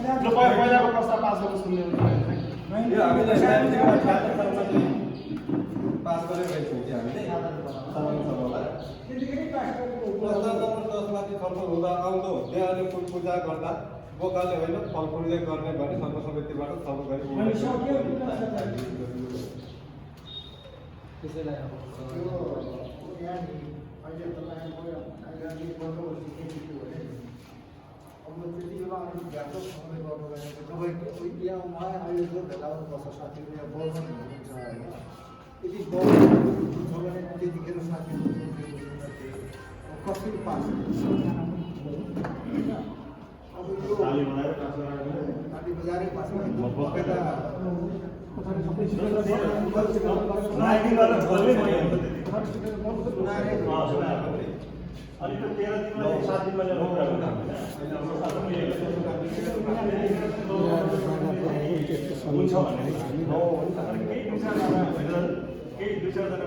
जो पहिलाको प्रस्ताव पास गर्न सुन्ने यो हामीले पास गरेको रहेछौँ कि हामीले प्रस्तावमाथि छलफल हुँदा आउँदो देहले फुल पूजा गर्दा बोकाले होइन फलफुलले गर्ने भने सर्व समितिबाट छलफल गरी कसरी पास बजारे पास अनि त्यो 13 दिनमा 7 दिनमा ल्याउनु हुन्छ भने केही दुई चारजना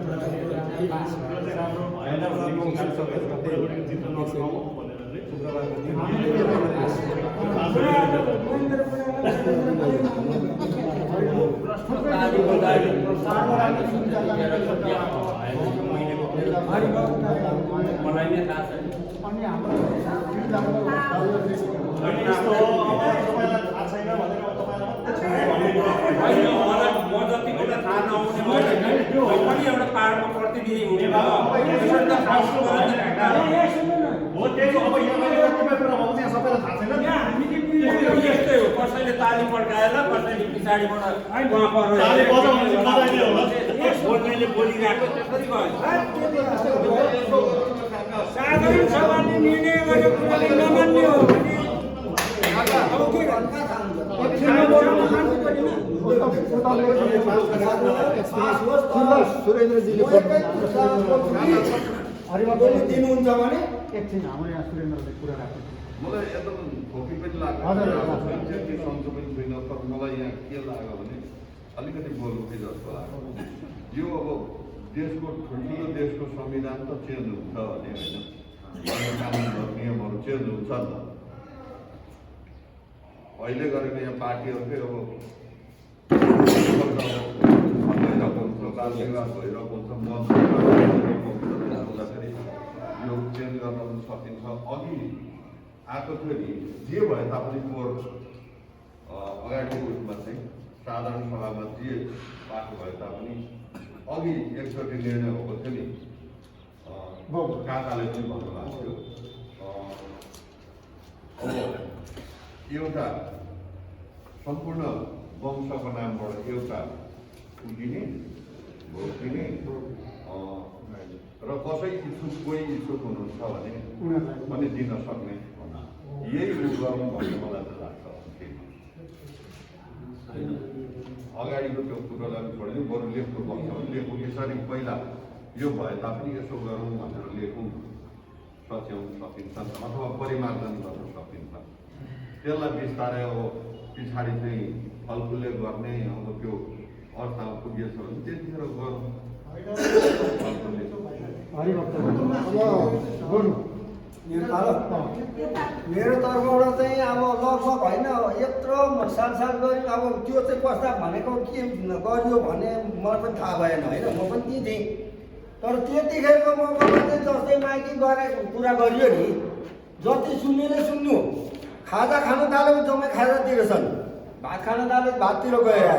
राम्रो भएन भने चिन्ता नगरौँ भनेर बनाइने थाहा छैन अनि हाम्रो म जतिको त थाहा नहुने भयो पनि एउटा पाहाडको प्रतिनिधि हुने भयो यस्तै हो कसैले ताली पड्काएर कसैले पछाडिबाट बोल्नेले बोलिरहेको त्यसरी भयो साधारण सभाले निर्णय गरेको कुराले नमान्ने हो भने अब के सुरेन्द्रजीले दिनुहुन्छ भने एकछिन हाम्रो यहाँ सुरेन्द्रले कुरा राख्नु मलाई एकदम खोकी पनि लाग्यो सन्चो पनि छैन तर मलाई यहाँ के लाग्यो भने अलिकति बोल्नु कि जस्तो लाग्यो यो अब देशको ठुल्ठुलो देशको संविधान त चेन्ज हुन्छ भने होइन कानुनहरू नियमहरू चेन्ज हुन्छ नि त अहिले गरेको यहाँ पार्टीहरूकै अब भइरहेको हुन्छ बाल विवाद भइरहेको हुन्छ मत हुँदाखेरि यो चेन्ज गर्न पनि सकिन्छ अघि आएको थियो नि जे भए तापनि कोर अगाडिको रूपमा चाहिँ साधारण सभामा जे पाएको भए तापनि अघि एकचोटि निर्णय भएको थियो नि काकाले पनि भन्नुभएको थियो अब एउटा सम्पूर्ण वंशको नामबाट एउटा उठिने भोट दिने र कसै इच्छुक कोही इच्छुक हुनुहुन्छ भने दिन सक्ने यही रूप गरौँ भन्ने मलाई त लाग्छ अगाडिको त्यो कुरोलाई छोडिदिउँ बरु लेखको बन्छ लेखौँ यसरी पहिला यो भए तापनि यसो गरौँ भनेर लेखौँ सच्याउन सकिन्छ अथवा परिमार्जन गर्न सकिन्छ त्यसलाई बिस्तारै अब पछाडि चाहिँ फलफुलले गर्ने अब त्यो अवस्थामा पुगेछ भने त्यतिखेर गरौँ मेरो तर्फबाट चाहिँ अब लगभग होइन यत्रो सालसाल गऱ्यो अब त्यो चाहिँ प्रस्ताव भनेको के गरियो भने मलाई पनि थाहा भएन होइन म पनि त्यहीँ थिएँ तर त्यतिखेरको मौकामा चाहिँ जस्तै माइकी गरे कुरा गरियो नि जति सुन्नेले सुन्नु खाजा खानु थाल्यो जम्मै खाजातिर छन् भात खान थाल्यो भाततिर गएर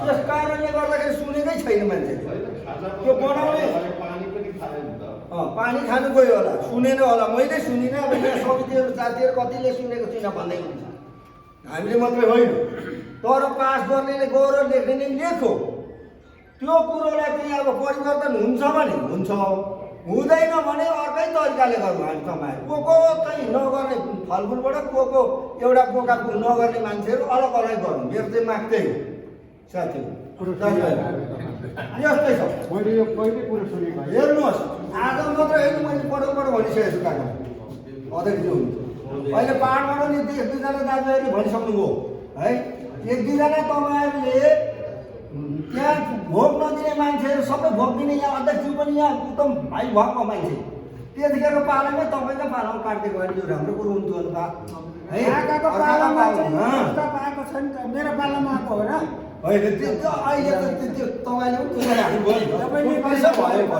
त्यस कारणले गर्दाखेरि सुनेकै छैन मान्छे त्यो बनाउने पानी खानु गयो होला सुनेन होला मैले सुनिनँ अब यहाँ समितिहरू साथीहरू कतिले सुनेको छुइनँ भन्दै हुन्छ हामीले मात्रै होइन तर पास गर्नेले गएर लेख्ने लेखो त्यो कुरोलाई चाहिँ अब परिवर्तन हुन्छ भने हुन्छ हुँदैन भने अर्कै तरिकाले गर्नु हामी तपाईँहरू को चाहिँ नगर्ने फलफुलबाट को एउटा बोका नगर्ने मान्छेहरू अलग अलग गर्नु मेरो चाहिँ माग्दै हो साथीहरू यस्तै छ मैले यो कहिले कुरो सुनेको हेर्नुहोस् आज मात्र होइन मैले पटक भनिसकेको छु काका अध्यक्षज्यू अहिले पाहाडबाट नि एक दुईजना दाजुभाइले भनिसक्नुभयो है एक दुईजना तपाईँहरूले त्यहाँ भोग नदिने मान्छेहरू सबै भोग दिने यहाँ अध्यक्षज्यू पनि यहाँ एकदम भाइ भएको मान्छे त्यतिखेरको पालामै तपाईँको पालामा काट्दै गयो यो राम्रो कुरो हुन्थ्यो होला है काकाको पालामा चाहिँ प्रस्ताव आएको छ नि त मेरो पालामा आएको हो र होइन त्यो अहिले त त्यो तपाईँले पनि त्यो राख्नुभयो नि पैसा भयो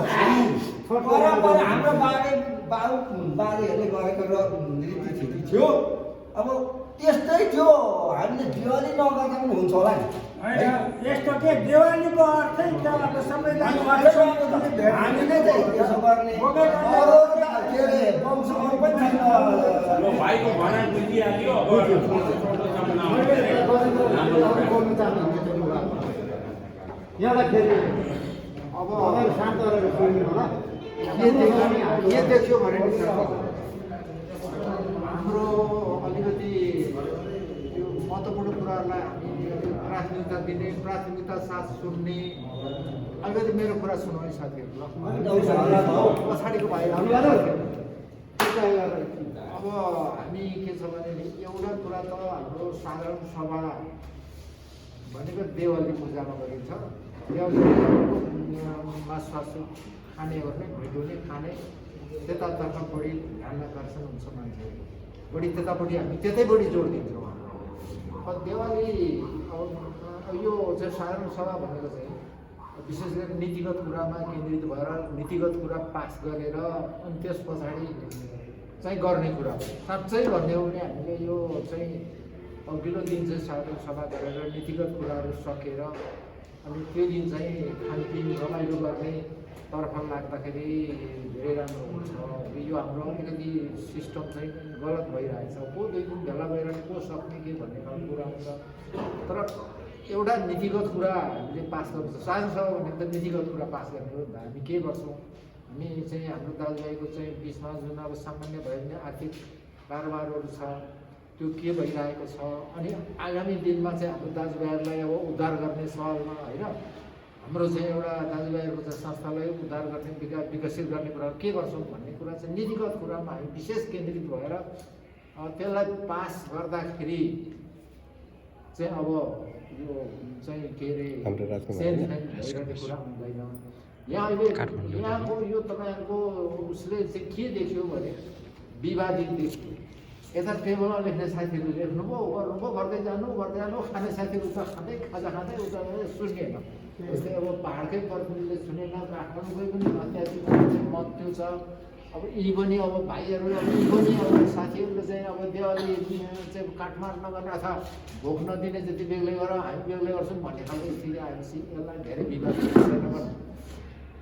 परम्परा हाम्रो बाजेहरूले गरेको रीतिथिति थियो अब त्यस्तै थियो हामीले दिवाली नगर्दा पनि हुन्छ होला नि होइन यस्तो के देवालीको अर्थै त अब सबैलाई हामीले चाहिँ त्यसो गर्ने अरू के अरे वंशहरू पनि छैन यो भाइको भनाइ बुझिहाल्यो अब बोल्नु चाहनुहुन्छ यहाँलाई फेरि अब अगाडि शान्त गरेर सुन्नु होला के देख्यो भने हाम्रो अलिकति यो महत्त्वपूर्ण कुराहरूलाई हामी प्राथमिकता दिने प्राथमिकता साथ सुन्ने अलिकति मेरो कुरा सुन्नु है साथीहरू ल पछाडिको भाइहरू अब हामी के छ भने एउटा कुरा त हाम्रो साधारण सभा भनेको देवाली पूजामा गरिन्छ देवालीमा स्वास्थ्य खाने गर्ने भेट्ने खाने त्यतातर्फ बढी ध्यान आकर्षण हुन्छ मान्छेहरू बढी त्यतापट्टि हामी त्यतै बढी जोड दिन्छौँ अब देवाली अब यो चाहिँ साधारण सभा भनेको चाहिँ विशेष गरी नीतिगत कुरामा केन्द्रित भएर नीतिगत कुरा पास गरेर अनि त्यस पछाडि चाहिँ गर्ने कुरा हो साँच्चै भन्ने हो भने हामीले यो चाहिँ अघिल्लो दिन चाहिँ साधारण सभा गरेर नीतिगत कुराहरू सकेर अनि त्यो दिन चाहिँ खानपिन रमाइलो गर्ने तर्फ लाग्दाखेरि धेरै राम्रो हुन्छ यो हाम्रो अलिकति सिस्टम चाहिँ गलत भइरहेछ को दुई दिन भेला भएर को सक्ने के भन्ने खालको कुरा हुन्छ तर एउटा नीतिगत कुरा हामीले पास गर्नुपर्छ साधारण सभा भनेको त नीतिगत कुरा पास गर्ने हो हामी के गर्छौँ हामी चाहिँ हाम्रो दाजुभाइको चाहिँ बिचमा जुन अब सामान्य भयो भने आर्थिक कारोबारहरू छ त्यो के भइरहेको छ अनि आगामी दिनमा चाहिँ हाम्रो दाजुभाइहरूलाई अब उद्धार गर्ने सवालमा होइन हाम्रो चाहिँ एउटा दाजुभाइहरूको चाहिँ संस्थालाई उद्धार गर्ने विकसित गर्ने कुराहरू के गर्छौँ भन्ने कुरा चाहिँ नीतिगत कुरामा हामी विशेष केन्द्रित भएर त्यसलाई पास गर्दाखेरि चाहिँ अब यो चाहिँ के अरे भइरहेको कुरा हुँदैन यहाँ अहिले यहाँको यो तपाईँहरूको उसले चाहिँ के देख्यो भने विवादित देख्यो यता टेबलमा लेख्ने साथीहरू लेख्नुभयो गर्नुभयो गर्दै जानु खाने साथीहरू उता खाँदै खाजा खाँदै उता सुनेन जस्तै अब पाहाडकै प्रतिनिधिले सुनेन काठमाडौँकै पनि अत्याधिक मत त्यो छ अब यी पनि अब भाइहरू अब यी पनि अब साथीहरूले चाहिँ अब देवाली चाहिँ काटमार नगर्ने अथवा भोक नदिने जति बेग्लै गर हामी बेग्लै गर्छौँ भन्ने खालको स्थिति आएपछि यसलाई धेरै विवाद छैन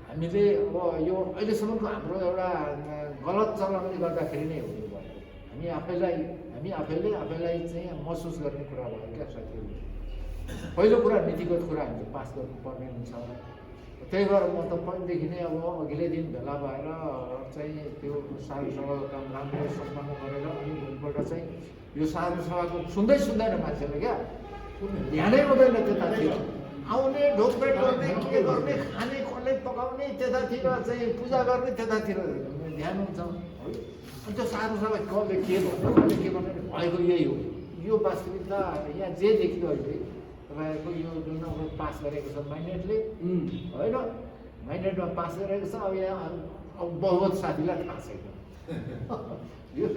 हामीले अब यो अहिलेसम्मको हाम्रो एउटा गलत चलनले गर्दाखेरि नै हो यो भएको हामी आफैलाई चाहिँ महसुस गर्ने कुरा भयो क्या साथीहरू पहिलो कुरा नीतिगत कुरा हामीले पास गर्नुपर्ने हुन्छ त्यही भएर म त पहिलेदेखि नै अब अघिल्लै दिन भेला भएर चाहिँ त्यो साधारण सभाको काम राम्रो सम्पन्न गरेर अनि भोलिपल्ट चाहिँ यो साधारण सभाको सुन्दैन मान्छेले क्या ध्यानै हुँदैन त्यतातिर आउने ढोकपेट गर्ने के गर्ने खाने कसले पकाउने त्यतातिर चाहिँ पूजा गर्ने त्यतातिर ध्यान हुन्छ अनि त्यो साधारण सभा कसले के भन्नु कसले के भन्नु भएको यही हो यो वास्तविकता यहाँ जे देखियो अहिले तपाईँहरूको यो जुन अब पास गरेको छ माइनेटले होइन माइनेटमा पास गरेको छ अब यहाँ अब बहुत साथीलाई थाहा छैन यो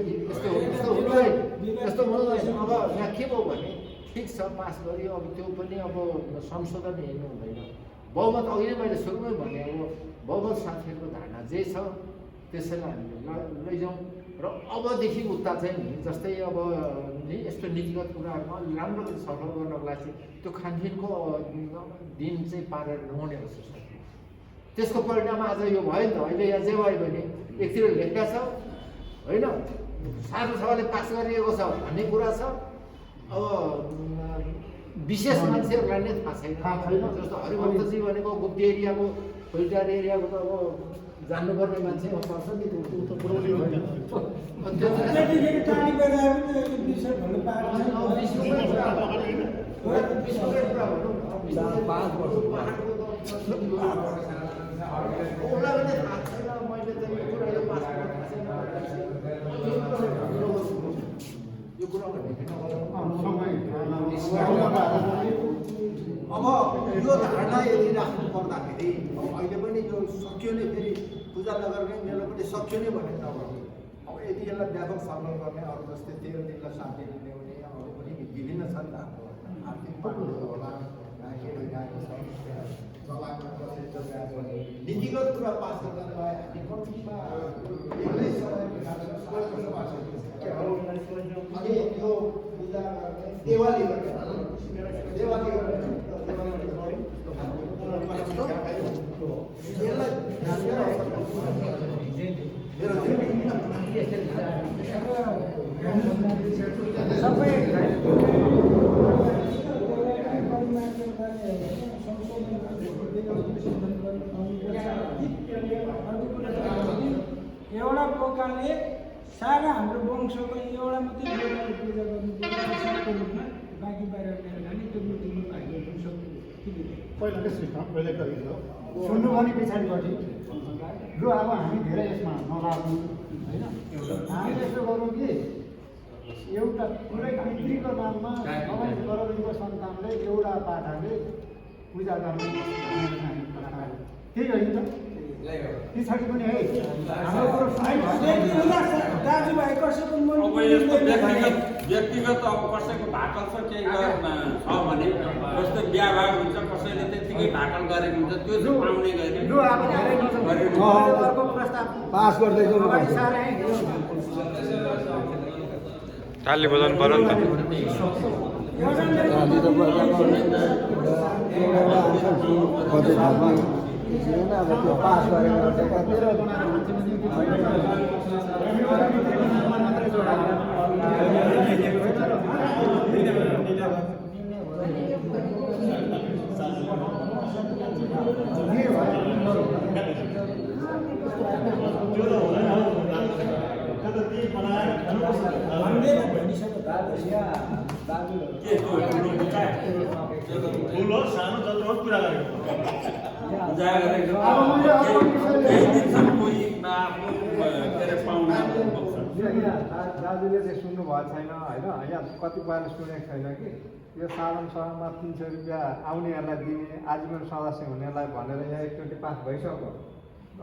यस्तो हुँदैन अब यहाँ के भयो भने ठिक छ पास गऱ्यो अब त्यो पनि अब संशोधन हेर्नु हुँदैन बहुमत अघि नै मैले सुरुमै भने अब बहुमत साथीहरूको धारणा जे छ त्यसैलाई हामीले लैजाउँ र अबदेखि उता चाहिँ नि जस्तै अब यस्तो नीतिगत कुराहरूमा अलि राम्रो छलफल गर्नको लागि चाहिँ त्यो खानपिनको दिन चाहिँ पारेर ल्याउने जस्तो छ त्यसको परिणाम आज यो भयो नि त अहिले यहाँ जे भयो भने एकतिर लेख्दा छ होइन साधारण सभाले पास गरिएको छ भन्ने कुरा छ अब विशेष मान्छेहरूलाई नै थाहा छैन जस्तो हरिभक्तजी भनेको गुप्ती एरियाको फुलटार एरियाको त अब जान्नुपर्ने मान्छे पर्छ नि त्यो त पुऱ्याउने होइन अब यो धारणा यदि राख्नु पर्दाखेरि अहिले पनि यो सक्यो नै फेरि पूजा नगर्ने मेलो पनि सक्यो नै भन्ने नगर्ने अब यदि यसलाई व्यापक सर्भल गर्ने अरू जस्तै 13 दिनलाई 7 दिन ल्याउने अरू पनि विभिन्न छन् त हाम्रो आर्थिक पाटोहरू होला के भइरहेको छ चलाएको कसरी चलिरहेको नीतिगत कुरा पास गर्नलाई हामी कम्तीमा धेरै समय अनि यो पूजा गर्ने देवाली गर्ने एउटा प्रकारले सारा हाम्रो वंशको एउटा मात्रै देवताको पूजा गर्नु रूपमा बाँकी बाहिर जाने त्यो मूर्तिमा भाग्य पहिलाकै सिस्टम पहिल्यै गरिन्छ सुन्नु भने पछाडिपट्टि लु अब हामी धेरै यसमा नलाग्नु होइन हामी यसो गरौँ कि एउटा पुरै पितृको नाममा तपाईँ गरौलीको सन्तानले एउटा पाठाले पूजा गर्ने त्यही होइन त पछाडि पनि है हाम्रो दाजुभाइ कसैको अब यस्तो व्यक्तिगत अब कसैको भाकल छ केही छ भने जस्तै बिहा भएको हुन्छ कसैले त्यतिकै भाकल गरेको हुन्छ त्यो चाहिँ पाउने गरी लु अब धेरै अर्को प्रस्ताव पास गर्दैछौँ साह्रै ताली बजाउनु पर्यो नि त अब त्यो पास गरेर ठुलो सानो जत्रो कुरा गरेको दाजुले चाहिँ सुन्नु भएको छैन होइन यहाँ कतिपयले सुनेको छैन कि यो साधारण सभामा 300 रुपियाँ आउनेहरूलाई दिने आजीवन सदस्य हुनेलाई भनेर यहाँ एकचोटि पास भइसक्यो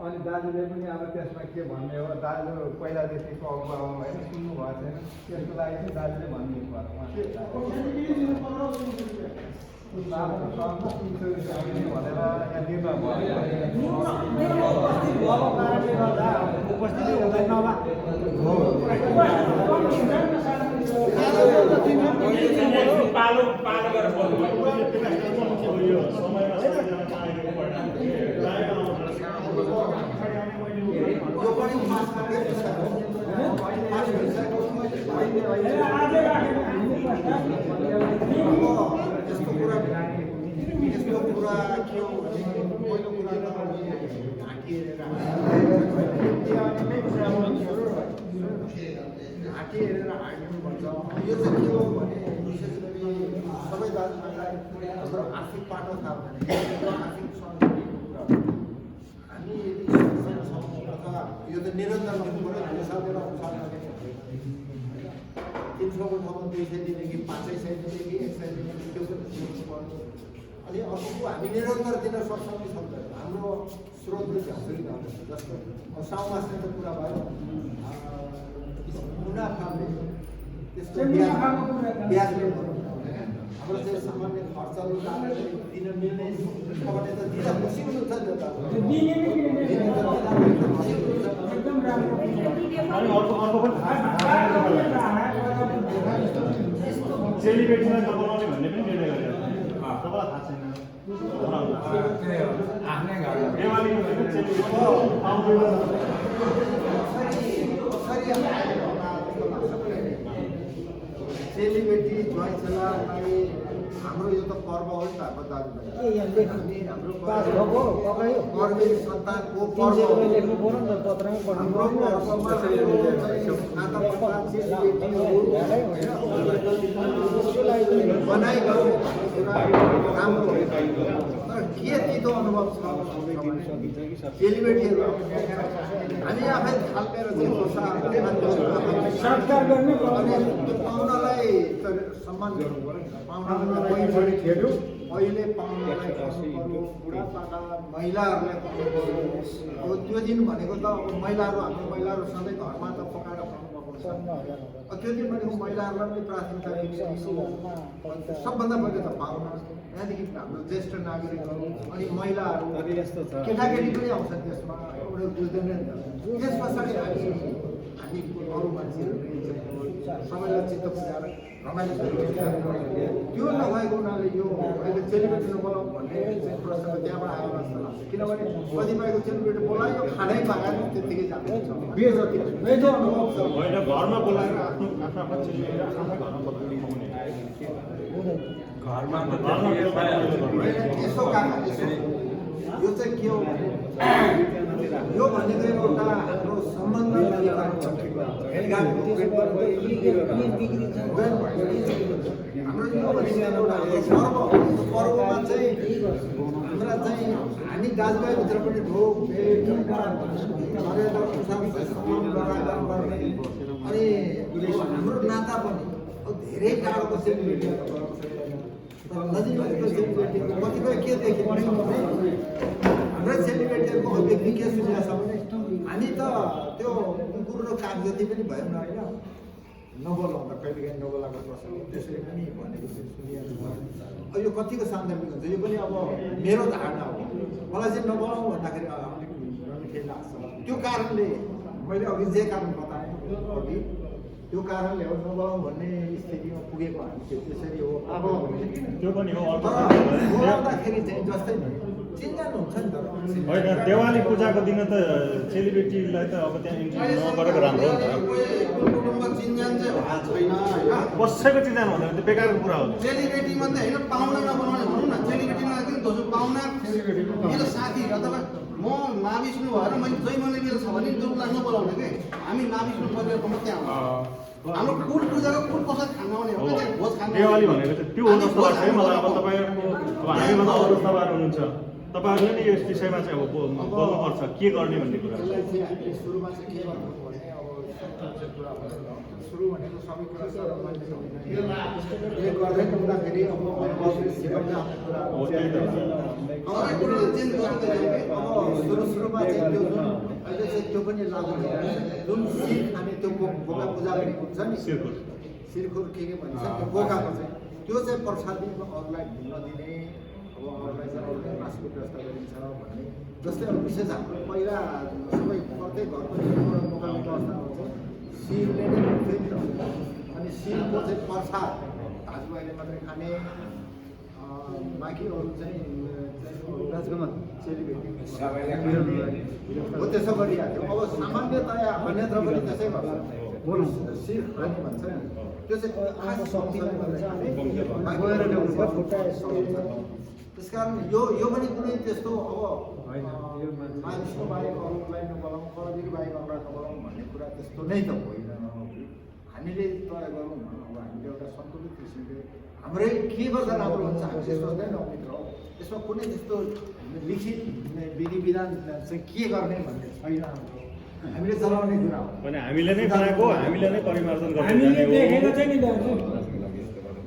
अनि दाजुले पनि अब त्यसमा के भन्ने हो दाजु पहिलादेखिको अगुवा हो होइन सुन्नु भएको छैन त्यसको लागि चाहिँ दाजुले भनिदिनु पर्यो साधारण सभामा 300 रुपियाँ आउने भनेर यहाँ निर्णय भयो उपस्थिति हुँदैन पालो गरेर यस्तो कुरा के हो भने पहिलो कुरा त ढाँटी हेरेर हार्नु भन्छ यो चाहिँ के हो भने विशेष गरी सबै दाजुभाइलाई हाम्रो आर्थिक पाटो थाहा भने आर्थिक संस्कृतिको कुरा हामी यदि सक्षम छौँ अथवा यो त निरन्तर हुनु पऱ्यो हिसाबेर अनुसार गर्ने 300 को ठाउँमा 200 दिने कि 500 दिने कि 100 दिने कि त्यो पनि बुझ्नु पर्यो अनि अर्को हामी निरन्तर दिन सक्छौँ कि सक्दैन हाम्रो स्रोतले झन्झरी गर्छ जस्तो साउमासले त कुरा भयो मुनाफाले त्यस्तो ब्याजले हाम्रो चाहिँ सामान्य खर्चहरू दिन मिल्ने भने त दिँदा खुसी हुनुहुन्छ नि त एकदम राम्रो चेलीबेटीलाई नबनाउने भन्ने पनि निर्णय गरेको तपाईँलाई थाहा छैन चेलीबेटी ज्वाइँ छोरालाई हाम्रो यो त पर्व हो नि त हाम्रो दाजुभाइ हाम्रो कर्मी सन्तानको पर्व हाम्रो पर्वमा बनाइ गर्ने राम्रो हो तर के तितो अनुभव छ चेलीबेटीहरू हामी आफै थाल्पेर सत्कार गर्ने पाहुनालाई सम्मान गर्नु पर्यो पाहुनालाई ठेल्यो अहिले पाहुनालाई खुवाउनु पर्यो, बुढापाका महिलाहरूलाई खुवाउनु पर्यो। अब त्यो दिन भनेको त अब महिलाहरू हाम्रो महिलाहरू सधैँ घरमा त पकाएर खुवाउनु पर्छ। त्यो दिन भनेको महिलाहरूलाई पनि प्राथमिकता दिने सबभन्दा पहिला त पाहुना, त्यहाँदेखि हाम्रो ज्येष्ठ नागरिकहरू, अनि महिलाहरू, केटाकेटी पनि आउँछन् त्यसमा, एउटा बुझ्दैन नि त। त्यस पछाडि हामी अरू मान्छेहरू सबैलाई चित्त बुझाएर रमाइलो त्यो नभएको हुनाले यो अहिले चेलीबेटी नबोलाउँ भन्ने प्रश्न त्यहाँबाट आयो जस्तो लाग्छ। किनभने कतिपयको चेलीबेटी बोलायो खानै पाएन त्यत्तिकै जान्छ बेजती मेरो अनुभव छ। होइन घरमा बोलाएर आफ्नो चेलीबेटी आफ्नो घरमा बोलाउने घरमा त त्यतिकै पाइहाल्छ। यसो काका यसो यो चाहिँ के हो भने यो भनेको एउटा हाम्रो सम्बन्ध हाम्रो यो भनेको एउटा पर्वमा चाहिँ हाम्रा चाहिँ हामी दाजुभाइभित्र पनि ढोक भेट अनि हाम्रो नाता पनि धेरै टाढोको सेलिब्रेटी नजिक कतिपय के देख्यो भने हाम्रै सेलिब्रेटीहरूको अभिव्यक्ति के सुनेको छ भने हामी त त्यो कुकुर र काग जति पनि भयौँ न होइन नबोलाउँदा कहिलेकाहीँ नबोलाएको प्रसङ्ग त्यसरी पनि भनेको सुनिएको छ। यो कतिको सान्दर्भिक हुन्छ यो पनि अब मेरो धारणा हो। मलाई चाहिँ नबोलाउँ भन्दाखेरि अलिक रमिलो लाग्छ। त्यो कारणले मैले अघि जे कारण बताएँ अघि त्यो कारणले हो नबोलाउँ भन्ने स्थितिमा पुगेको हामी चाहिँ त्यसरी हो। अब त्यो पनि हो। बोलाउँदाखेरि चाहिँ जस्तै चिन्जान हुन्छ नि त। होइन देवाली पूजाको दिन त चेलीबेटीलाई त अब त्यहाँ इन्ट्री नगरेको राम्रो हो नि त। कुटुम्ब चिन्जान चाहिँ भएको छैन होइन। कसैको चिन्जान भन्दैन त्यो बेकारको कुरा हो। चेलीबेटी मात्रै होइन पाहुना नबोलाउने भनौँ न। चेलीबेटीमा दोस्रो पाहुना मेरो साथी अथवा म महाविष्णु भएर मैले जैमले मेरो छ भने दुर्गा नबोलाउने के हामी महाविष्णु परिवारको मात्रै आउँछ। हाम्रो कुल पूजाको कुल प्रसाद खान आउने हो क्या भोज खान। देवाली भनेको चाहिँ त्यो हो जस्तो लाग्छ है मलाई। अब तपाईँहरूको अब हामीभन्दा अरू सभाहरू हुनुहुन्छ तपाईँहरूले नै यस विषयमा चाहिँ अब बोल्नुपर्छ के गर्ने भन्ने कुरा। यसलाई चाहिँ हामीले सुरुमा चाहिँ के गर्नु भने अब कुरा सुरु भनेको सबै कुरा सरल गर्दै हुँदाखेरि अब सुरुमा चाहिँ त्यो जुन अहिले चाहिँ त्यो पनि लागु जुन शिर खाने त्यो बोका पूजा गरेको हुन्छ नि शिरखुर के भन्छ त्यो बोकाको चाहिँ त्यो चाहिँ प्रसाद दिने अरूलाई नदिने अब अरूलाई चाहिँ अरूले मासुको व्यवस्था गरिन्छ भन्ने। जस्तै अब विशेष हाम्रो पहिला सबै प्रत्येक घरको एउटा बोकाउने व्यवस्था हुन्छ शिरले नै हुन्थ्यो नि त। अनि शिरको चाहिँ प्रसाद दाजुभाइले मात्रै खाने बाँकी अरू चाहिँ चेलीबेटी हो त्यसो गरिहाल्थ्यो। अब सामान्यतया अन्यत्र पनि त्यसै गर्छ शिर खाने भन्छ नि त्यो चाहिँ त्यस कारण यो पनि कुनै त्यस्तो अब मानिसको बाहेक अरूलाई नबोलाउँ परवीर बाहेक अरूलाई नबोलाउँ भन्ने कुरा त्यस्तो नै त होइन। हामीले तय गरौँ अब हामीले एउटा सन्तुलित किसिमले हाम्रै के गर्दा राम्रो हुन्छ हामी चाहिँ सोच्दैनौँ मित्र हो। यसमा कुनै त्यस्तो लिखित विधि विधान चाहिँ के गर्ने भन्ने छैन। हामीले चलाउने कुरा हो भने हामीले नै बनाएको हामीले नै परिमार्जन गर्ने हामीले देखेको चाहिँ नि दाजु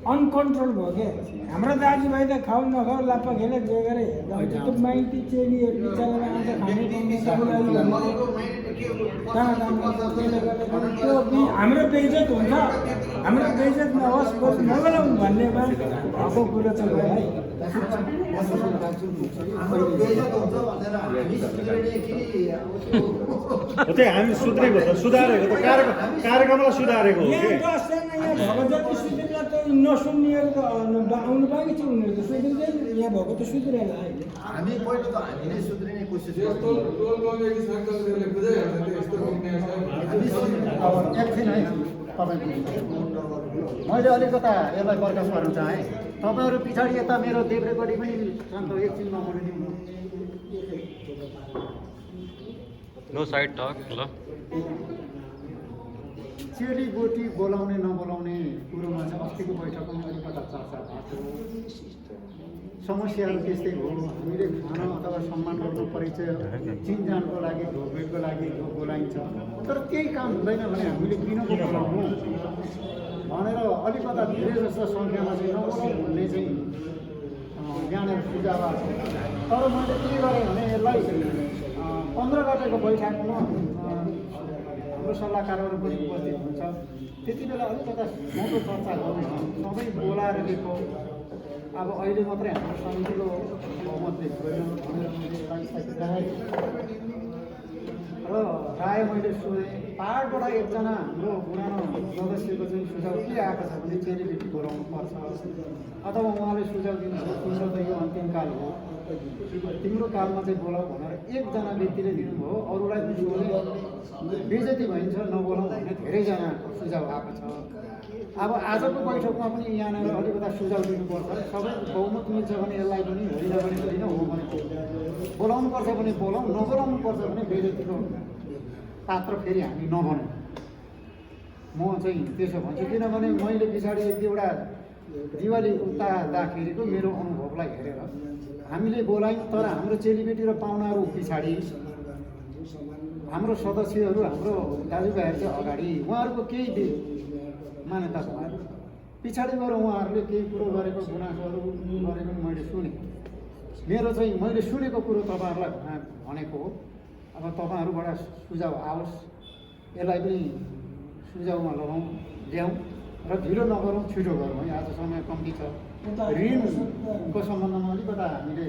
अनकन्ट्रोल भयो क्या। हाम्रो दाजुभाइ त खाउ नखाउ लाप्पा खेले जे गरे हेर्दा हुन्छ। त्यो माइती चेलीहरू बिचरा आउँछ खाने त्यो हाम्रो बेइज्जत हुन्छ। हाम्रो बेइज्जत नहोस् बरु नबोलाउँ भन्नेमा भएको कुरो त भयो है। हाम्रो बेइज्जत हुन्छ भनेर हामी सुध्रिने कि त्यही हामी सुध्रेको त सुधारेको त कार्यक्रमलाई सुधारेको हो यहाँ कि। बस्दैन यहाँ भएको जति सुध्रिला त नसुन्नेहरू त आउनु बाँकी छ। उनीहरू त सुध्रिँदैन यहाँ भएको त सुध्रेन अहिले। हामी पहिलो त हामीले सुध्रिने कोसिस गर्छौँ। एकछिन है मैले अलिकता यसलाई प्रकाश पार्न चाहेँ। तपाईँहरू पछाडि यता मेरो देब्रेपट्टि पनि शान्त एकछिनमा मनिदिनु। नो साइड टक ल। चेलीबेटी बोलाउने नबोलाउने कुरोमा चाहिँ अस्तिको बैठकमा अलिकता चर्चा भएको समस्याहरू त्यस्तै हो। हामीले खान अथवा सम्मान गर्नु परिचय चिनजानको लागि ढोकको लागि जो बोलाइन्छ तर त्यही काम हुँदैन भने हामीले किन बोलाउनु भनेर अलिकता धेरै जस्तो सङ्ख्यामा चाहिँ नबोलाउँ भन्ने चाहिँ यहाँनिर सुझाव आएको छ। तर मैले के गरेँ भने यसलाई 15 गतेको बैठकमा हाम्रो सल्लाहकारहरू पनि उपस्थित हुन्छ, त्यति बेला अलिकता मोटो चर्चा गर्ने सबै बोलाएर दिएको। अब अहिले मात्रै हाम्रो समितिको बहुमतले गएन भनेर मैले राखेँ र राय मैले सुने। पाहाडबाट एकजना हाम्रो पुरानो सदस्यको चाहिँ सुझाव के आएको छ भने चेलीबेटी बोलाउनु पर्छ, अथवा उहाँले सुझाव दिनुभयो तिम्रो त यो अन्तिम काल हो, तिम्रो कालमा चाहिँ बोलाऊ भनेर एकजना व्यक्तिले दिनुभयो। अरूलाई पनि बेइज्जती भइन्छ नबोलाउँ भन्ने धेरैजना सुझाव आएको छ। अब आजको बैठकमा पनि यहाँनिर अलिकता सुझाव दिनुपर्छ। सबै बहुमत मिल्छ भने यसलाई पनि होइन भने होइन, हो भने बोलाउनु पर्छ भने बोलाउँ, नबोलाउनु पर्छ भने बेइज्जतीको पात्र फेरि हामी नबनौँ। म चाहिँ त्यसो भन्छु, किनभने मैले पछाडि एक दुईवटा दिवाली उतार्दाखेरिको मेरो अनुभवलाई हेरेर हामीले बोलायौँ, तर हाम्रो चेलीबेटी र पाहुनाहरू पछाडि, हाम्रो सदस्यहरू हाम्रो दाजुभाइहरू चाहिँ अगाडि, उहाँहरूको केही मान्यता भयो। पछाडि गएर उहाँहरूले केही कुरो गरेको गुनासोहरू गरेको मैले सुने। मेरो चाहिँ मैले सुनेको कुरो तपाईँहरूलाई भनेको हो। अब तपाईँहरूबाट सुझाव आओस्, यसलाई पनि सुझावमा ल्याउँ र ढिलो नगरौँ, छिटो गरौँ है। आज समय कम्ती छ। ऋणको सम्बन्धमा अलिकता हामीले